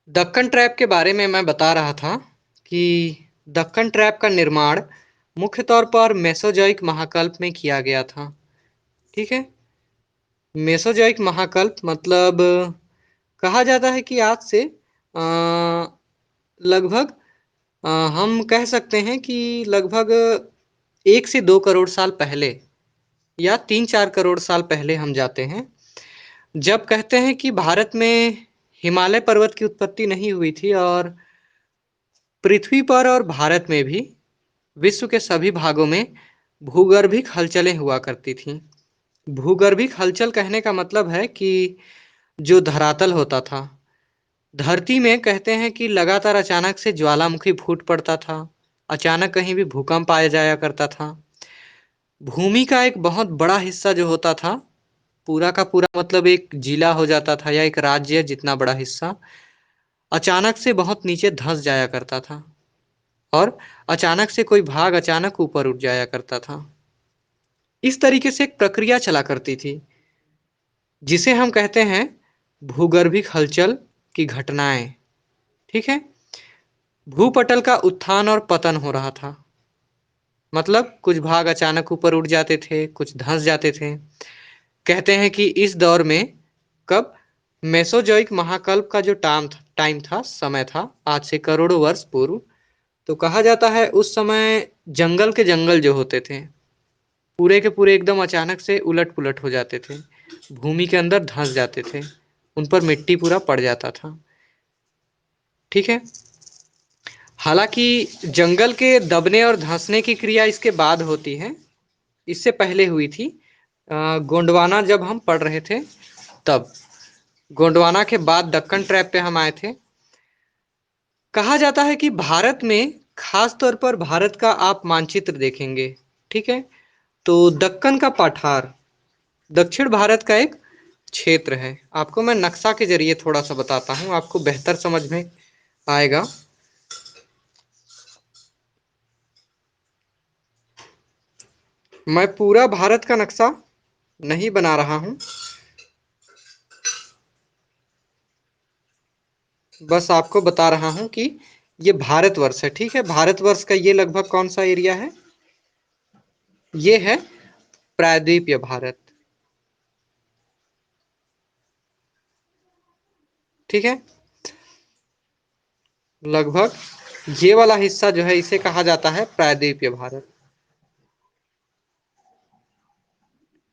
Deccan trap के बारे में मैं बता रहा था कि दक्कन ट्रैप का निर्माण मुख्य तौर पर मेसोजोइक महाकल्प में किया गया था। ठीक है। मेसोजोइक महाकल्प मतलब कहा जाता है कि आज से लगभग हम कह सकते हैं कि लगभग 1 से 2 करोड़ साल पहले या 3-4 करोड़ साल पहले हम जाते हैं। जब कहते हैं कि भारत में हिमालय पर्वत की उत्पत्ति नहीं हुई थी और पृथ्वी पर और भारत में भी विश्व के सभी भागों में भूगर्भिक हलचलें हुआ करती थीं। भूगर्भिक हलचल कहने का मतलब है कि जो धरातल होता था, धरती में कहते हैं कि लगातार अचानक से ज्वालामुखी फूट पड़ता था, अचानक कहीं भी भूकंप आ जाया करता था। भूमि का एक बहुत बड़ा हिस्सा जो होता था, पूरा का पूरा मतलब एक जिला हो जाता था या एक राज्य जितना बड़ा हिस्सा, अचानक से बहुत नीचे धंस जाया करता था और अचानक से कोई भाग अचानक ऊपर उठ जाया करता था। इस तरीके से एक प्रक्रिया चला करती थी जिसे हम कहते हैं भूगर्भिक हलचल की घटनाएं। ठीक है। भूपटल का उत्थान और पतन हो रहा था, मतलब कुछ भाग अचानक ऊपर उठ जाते थे, कुछ धंस जाते थे। कहते हैं कि इस दौर में कब मेसोजोइक महाकल्प का जो टाइम था, समय था, आज से करोड़ों वर्ष पूर्व, तो कहा जाता है उस समय जंगल के जंगल जो होते थे पूरे के पूरे एकदम अचानक से उलट पुलट हो जाते थे, भूमि के अंदर धंस जाते थे, उन पर मिट्टी पूरा पड़ जाता था। ठीक है। हालांकि जंगल के दबने और धंसने की क्रिया इसके बाद होती है, इससे पहले हुई थी। गोंडवाना जब हम पढ़ रहे थे तब, गोंडवाना के बाद दक्कन ट्रैप पे हम आए थे। कहा जाता है कि भारत में, खास तौर पर भारत का आप मानचित्र देखेंगे, ठीक है, तो दक्कन का पठार दक्षिण भारत का एक क्षेत्र है। आपको मैं नक्शा के जरिए थोड़ा सा बताता हूँ, आपको बेहतर समझ में आएगा। मैं पूरा भारत का नक्शा नहीं बना रहा हूँ, बस आपको बता रहा हूँ कि ये भारतवर्ष है। ठीक है। भारतवर्ष का ये लगभग कौन सा एरिया है? ये है प्रायद्वीपीय भारत। ठीक है। लगभग ये वाला हिस्सा जो है इसे कहा जाता है प्रायद्वीपीय भारत।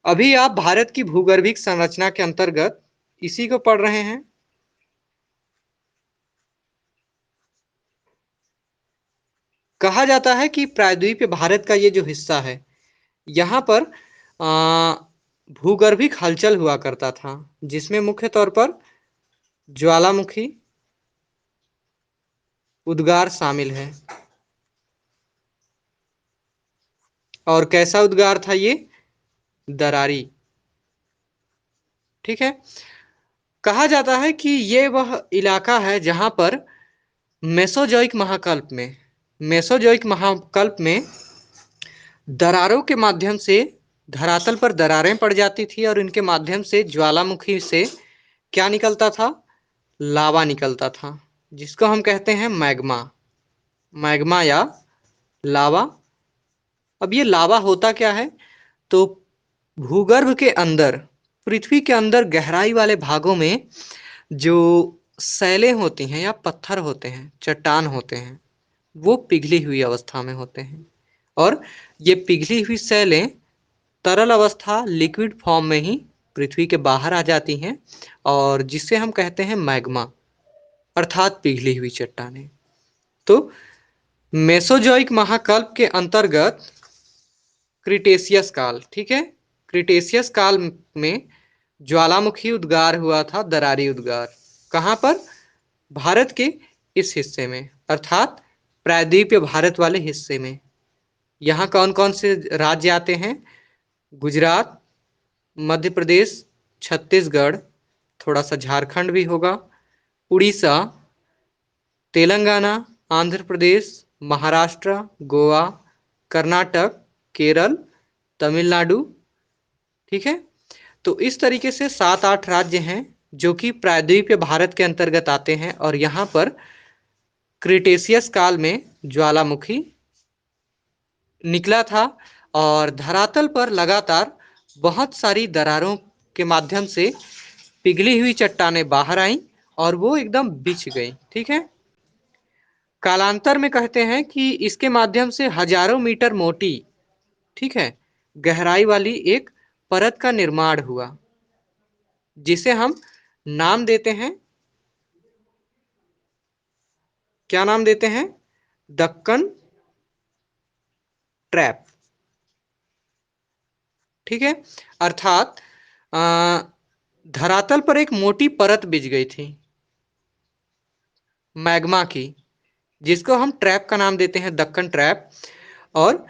अभी आप भारत की भूगर्भिक संरचना के अंतर्गत इसी को पढ़ रहे हैं। कहा जाता है कि प्रायद्वीपीय भारत का ये जो हिस्सा है, यहाँ पर भूगर्भिक हलचल हुआ करता था, जिसमें मुख्य तौर पर ज्वालामुखी उद्गार शामिल है। और कैसा उद्गार था ये? दरारी। ठीक है। कहा जाता है कि ये वह इलाका है जहां पर मेसोजोइक महाकल्प में मेसोजोइक महाकल्प में दरारों के माध्यम से धरातल पर दरारें पड़ जाती थी और इनके माध्यम से ज्वालामुखी से क्या निकलता था? लावा निकलता था, जिसको हम कहते हैं मैग्मा। मैग्मा या लावा। अब ये लावा होता क्या है? तो भूगर्भ के अंदर, पृथ्वी के अंदर गहराई वाले भागों में जो सैलें होती हैं या पत्थर होते हैं, चट्टान होते हैं, वो पिघली हुई अवस्था में होते हैं। और ये पिघली हुई सैलें तरल अवस्था, लिक्विड फॉर्म में ही पृथ्वी के बाहर आ जाती हैं, और जिसे हम कहते हैं मैग्मा, अर्थात पिघली हुई चट्टानें। तो मेसोजोइक महाकल्प के अंतर्गत क्रिटेशियस काल, ठीक है, क्रिटेशियस काल में ज्वालामुखी उद्गार हुआ था, दरारी उद्गार। कहाँ पर? भारत के इस हिस्से में, अर्थात प्रायद्वीपीय भारत वाले हिस्से में। यहाँ कौन कौन से राज्य आते हैं? गुजरात, मध्य प्रदेश, छत्तीसगढ़, थोड़ा सा झारखंड भी होगा, उड़ीसा, तेलंगाना, आंध्र प्रदेश, महाराष्ट्र, गोवा, कर्नाटक, केरल, तमिलनाडु। ठीक है। तो इस तरीके से 7-8 राज्य हैं जो कि प्रायद्वीपीय भारत के अंतर्गत आते हैं और यहाँ पर क्रिटेशियस काल में ज्वालामुखी निकला था और धरातल पर लगातार बहुत सारी दरारों के माध्यम से पिघली हुई चट्टानें बाहर आईं और वो एकदम बिछ गई। ठीक है। कालांतर में कहते हैं कि इसके माध्यम से हजारों मीटर मोटी, ठीक है, गहराई वाली एक परत का निर्माण हुआ, जिसे हम नाम देते हैं, क्या नाम देते हैं? दक्कन ट्रैप। ठीक है। अर्थात धरातल पर एक मोटी परत बिछ गई थी मैग्मा की, जिसको हम ट्रैप का नाम देते हैं, दक्कन ट्रैप। और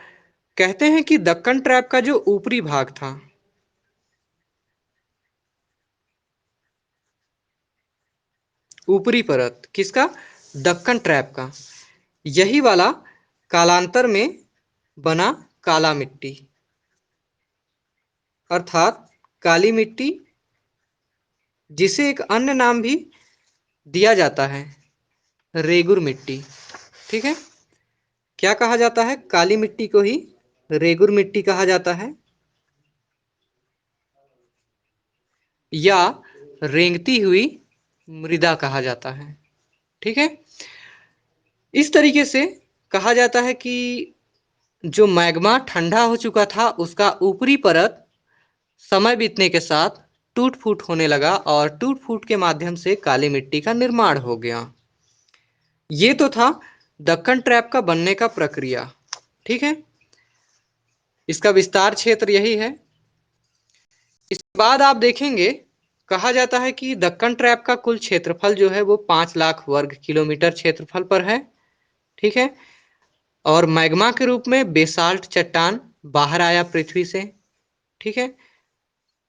कहते हैं कि दक्कन ट्रैप का जो ऊपरी भाग था, ऊपरी परत किसका? दक्कन ट्रैप का, यही वाला कालांतर में बना काला मिट्टी, अर्थात काली मिट्टी, जिसे एक अन्य नाम भी दिया जाता है, रेगुर मिट्टी। ठीक है। क्या कहा जाता है? काली मिट्टी को ही रेगुर मिट्टी कहा जाता है, या रेंगती हुई मृदा कहा जाता है। ठीक है। इस तरीके से कहा जाता है कि जो मैग्मा ठंडा हो चुका था, उसका ऊपरी परत समय बीतने के साथ टूट फूट होने लगा और टूट फूट के माध्यम से काली मिट्टी का निर्माण हो गया। ये तो था दक्कन ट्रैप का बनने का प्रक्रिया। ठीक है। इसका विस्तार क्षेत्र यही है। इसके बाद आप देखेंगे, कहा जाता है कि दक्कन ट्रैप का कुल क्षेत्रफल जो है वो 5 लाख वर्ग किलोमीटर क्षेत्रफल पर है। ठीक है। और मैग्मा के रूप में बेसाल्ट चट्टान बाहर आया पृथ्वी से। ठीक है।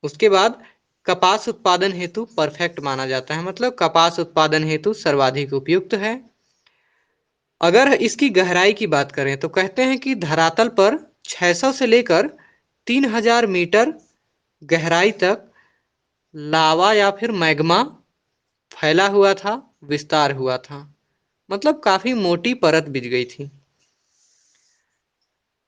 उसके बाद कपास उत्पादन हेतु परफेक्ट माना जाता है, मतलब कपास उत्पादन हेतु सर्वाधिक उपयुक्त है। अगर इसकी गहराई की बात करें तो कहते हैं कि धरातल पर 600 से लेकर 3000 मीटर गहराई तक लावा या फिर मैग्मा फैला हुआ था, विस्तार हुआ था, मतलब काफी मोटी परत बिछ गई थी।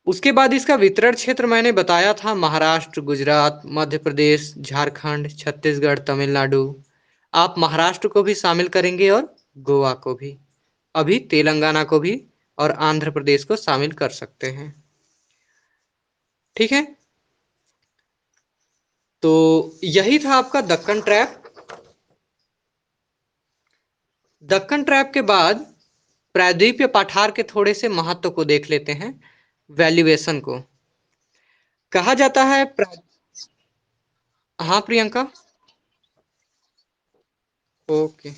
उसके बाद इसका वितरण क्षेत्र मैंने बताया था, महाराष्ट्र, गुजरात, मध्य प्रदेश, झारखंड, छत्तीसगढ़, तमिलनाडु। आप महाराष्ट्र को भी शामिल करेंगे और गोवा को भी, अभी तेलंगाना को भी और आंध्र प्रदेश को शामिल कर सकते हैं। ठीक है। तो यही था आपका दक्कन ट्रैप। दक्कन ट्रैप के बाद प्रायद्वीपीय पठार के थोड़े से महत्व को देख लेते हैं, वैल्यूएशन को। कहा जाता है हाँ प्रियंका। ओके,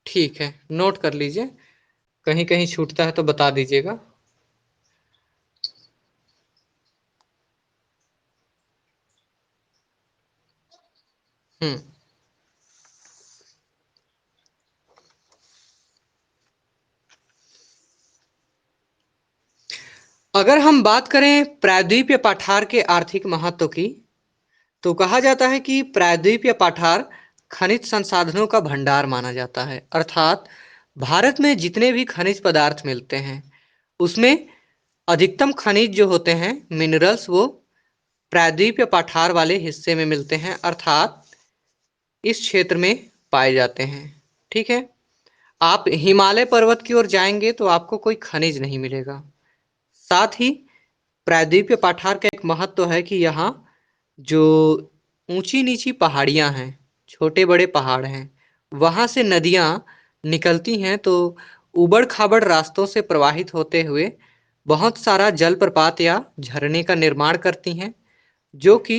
ठीक है, नोट कर लीजिए, कहीं कहीं छूटता है तो बता दीजिएगा। हम्म। अगर हम बात करें प्रायद्वीपीय पठार के आर्थिक महत्व की, तो कहा जाता है कि प्रायद्वीपीय पठार खनिज संसाधनों का भंडार माना जाता है। अर्थात भारत में जितने भी खनिज पदार्थ मिलते हैं, उसमें अधिकतम खनिज जो होते हैं, मिनरल्स, वो प्रायद्वीपीय पठार वाले हिस्से में मिलते हैं, अर्थात इस क्षेत्र में पाए जाते हैं। ठीक है। आप हिमालय पर्वत की ओर जाएंगे तो आपको कोई खनिज नहीं मिलेगा। साथ ही प्रायद्वीपीय पठार का एक महत्व है कि यहाँ जो ऊंची नीची पहाड़ियाँ हैं, छोटे बड़े पहाड़ हैं, वहाँ से नदियाँ निकलती हैं, तो उबड़ खाबड़ रास्तों से प्रवाहित होते हुए बहुत सारा जलप्रपात या झरने का निर्माण करती हैं, जो कि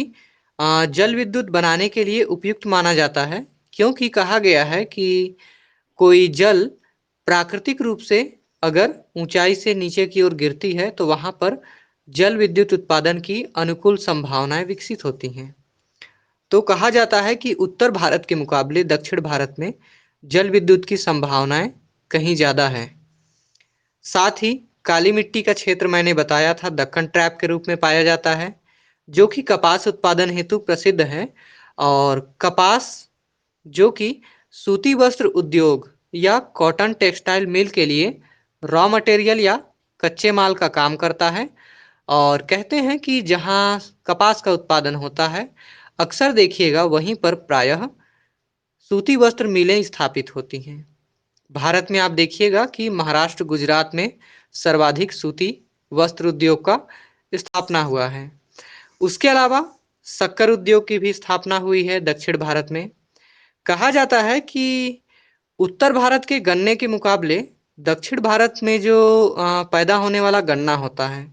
जल विद्युत बनाने के लिए उपयुक्त माना जाता है। क्योंकि कहा गया है कि कोई जल प्राकृतिक रूप से अगर ऊंचाई से नीचे की ओर गिरती है तो वहां पर जल विद्युत उत्पादन की अनुकूल संभावनाएं विकसित होती हैं। तो कहा जाता है कि उत्तर भारत के मुकाबले दक्षिण भारत में जल विद्युत की संभावनाएं कहीं ज्यादा है। साथ ही काली मिट्टी का क्षेत्र मैंने बताया था, दक्कन ट्रैप के रूप में पाया जाता है, जो कि कपास उत्पादन हेतु प्रसिद्ध है। और कपास, जो कि सूती वस्त्र उद्योग या कॉटन टेक्सटाइल मिल के लिए रॉ मटेरियल या कच्चे माल का काम करता है। और कहते हैं कि जहाँ कपास का उत्पादन होता है, अक्सर देखिएगा वहीं पर प्रायः सूती वस्त्र मिलें स्थापित होती हैं। भारत में आप देखिएगा कि महाराष्ट्र, गुजरात में सर्वाधिक सूती वस्त्र उद्योग का स्थापना हुआ है। उसके अलावा शक्कर उद्योग की भी स्थापना हुई है दक्षिण भारत में। कहा जाता है कि उत्तर भारत के गन्ने के मुकाबले दक्षिण भारत में जो पैदा होने वाला गन्ना होता है,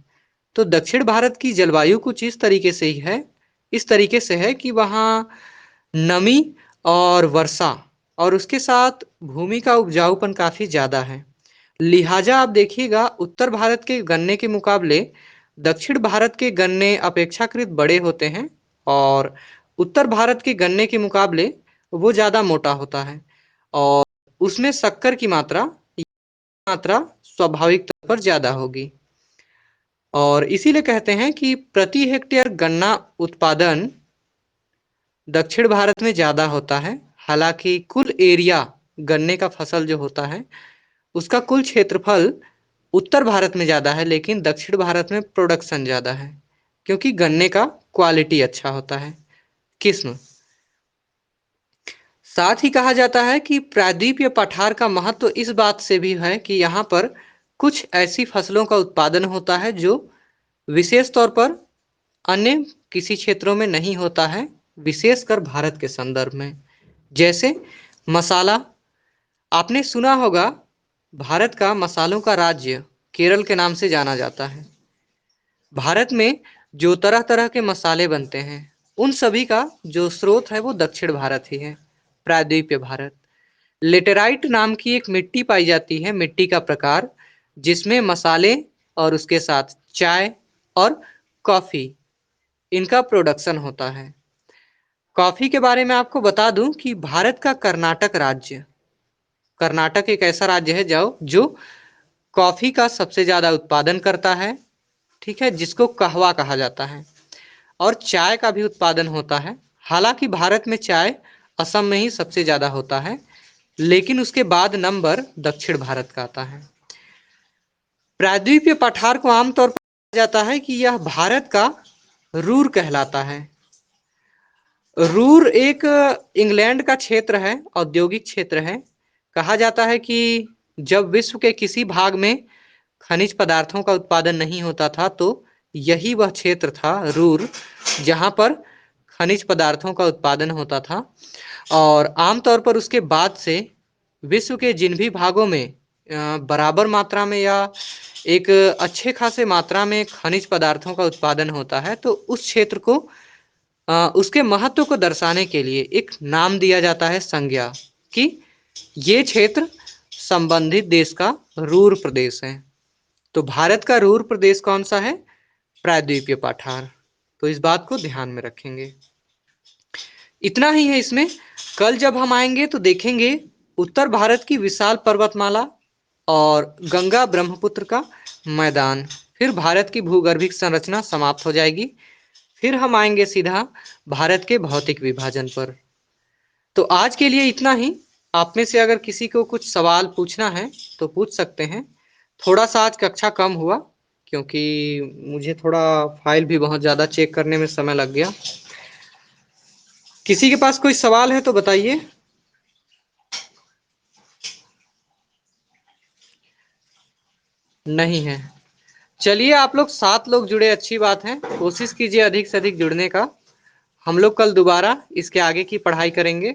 तो दक्षिण भारत की जलवायु कुछ इस तरीके से है कि वहाँ नमी और वर्षा और उसके साथ भूमि का उपजाऊपन काफ़ी ज़्यादा है। लिहाजा आप देखिएगा उत्तर भारत के गन्ने के मुकाबले दक्षिण भारत के गन्ने अपेक्षाकृत बड़े होते हैं और उत्तर भारत के गन्ने के मुकाबले वो ज़्यादा मोटा होता है और उसमें शक्कर की मात्रा स्वाभाविक तौर पर ज़्यादा होगी। और इसीलिए कहते हैं कि प्रति हेक्टेयर गन्ना उत्पादन दक्षिण भारत में ज़्यादा होता है। हालांकि कुल एरिया गन्ने का फसल जो होता है उसका कुल क्षेत्रफल उत्तर भारत में ज़्यादा है, लेकिन दक्षिण भारत में प्रोडक्शन ज़्यादा है क्योंकि गन्ने का क्वालिटी अच्छा होता है, किस्म। साथ ही कहा जाता है कि प्रायद्वीपीय पठार का महत्व इस बात से भी है कि यहाँ पर कुछ ऐसी फसलों का उत्पादन होता है जो विशेष तौर पर अन्य किसी क्षेत्रों में नहीं होता है, विशेषकर भारत के संदर्भ में। जैसे मसाला, आपने सुना होगा भारत का मसालों का राज्य केरल के नाम से जाना जाता है। भारत में जो तरह-तरह के मसाले बनते हैं, उन सभी का जो स्रोत है वो दक्षिण भारत ही है, प्रायद्वीपीय भारत। लेटेराइट नाम की एक मिट्टी पाई जाती है, मिट्टी का प्रकार, जिसमें मसाले और उसके साथ चाय और कॉफ़ी इनका प्रोडक्शन होता है। कॉफ़ी के बारे में आपको बता दूं कि भारत का कर्नाटक एक ऐसा राज्य है जो कॉफ़ी का सबसे ज़्यादा उत्पादन करता है, ठीक है, जिसको कहवा कहा जाता है और चाय का भी उत्पादन होता है। हालांकि भारत में चाय असम में ही सबसे ज़्यादा होता है, लेकिन उसके बाद नंबर दक्षिण भारत का आता है। प्रायद्वीपीय पठार को आमतौर पर कहा जाता है कि यह भारत का रूर कहलाता है। रूर एक इंग्लैंड का क्षेत्र है, औद्योगिक क्षेत्र है। कहा जाता है कि जब विश्व के किसी भाग में खनिज पदार्थों का उत्पादन नहीं होता था, तो यही वह क्षेत्र था रूर, जहाँ पर खनिज पदार्थों का उत्पादन होता था। और आमतौर पर उसके बाद से विश्व के जिन भी भागों में बराबर मात्रा में या एक अच्छे खासे मात्रा में खनिज पदार्थों का उत्पादन होता है, तो उस क्षेत्र को उसके महत्व को दर्शाने के लिए एक नाम दिया जाता है, संज्ञा, कि ये क्षेत्र संबंधित देश का रूर प्रदेश है। तो भारत का रूर प्रदेश कौन सा है? प्रायद्वीपीय पठार। तो इस बात को ध्यान में रखेंगे। इतना ही है इसमें। कल जब हम आएंगे तो देखेंगे उत्तर भारत की विशाल पर्वतमाला और गंगा ब्रह्मपुत्र का मैदान। फिर भारत की भूगर्भिक संरचना समाप्त हो जाएगी। फिर हम आएंगे सीधा भारत के भौतिक विभाजन पर। तो आज के लिए इतना ही। आप में से अगर किसी को कुछ सवाल पूछना है तो पूछ सकते हैं। थोड़ा सा आज कक्षा कम हुआ क्योंकि मुझे थोड़ा फाइल भी बहुत ज़्यादा चेक करने में समय लग गया। किसी के पास कोई सवाल है तो बताइए। नहीं है। चलिए, आप लोग 7 लोग जुड़े, अच्छी बात है। कोशिश कीजिए अधिक से अधिक जुड़ने का। हम लोग कल दोबारा इसके आगे की पढ़ाई करेंगे।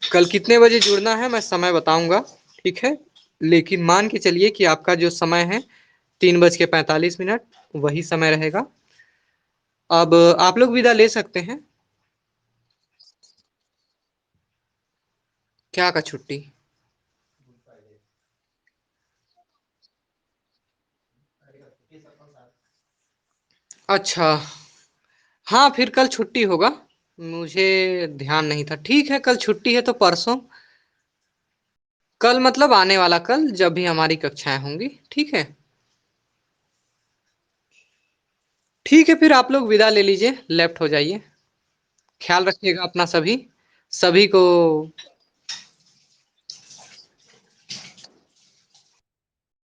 कल कितने बजे जुड़ना है मैं समय बताऊंगा, ठीक है। लेकिन मान के चलिए कि आपका जो समय है 3:45 वही समय रहेगा। अब आप लोग विदा ले सकते हैं। क्या का छुट्टी? अच्छा, हाँ, फिर कल छुट्टी होगा। मुझे ध्यान नहीं था। ठीक है, कल छुट्टी है तो परसों, कल मतलब आने वाला कल, जब भी हमारी कक्षाएं होंगी, ठीक है। ठीक है, फिर आप लोग विदा ले लीजिए, लेफ्ट हो जाइए। ख्याल रखिएगा अपना सभी। सभी को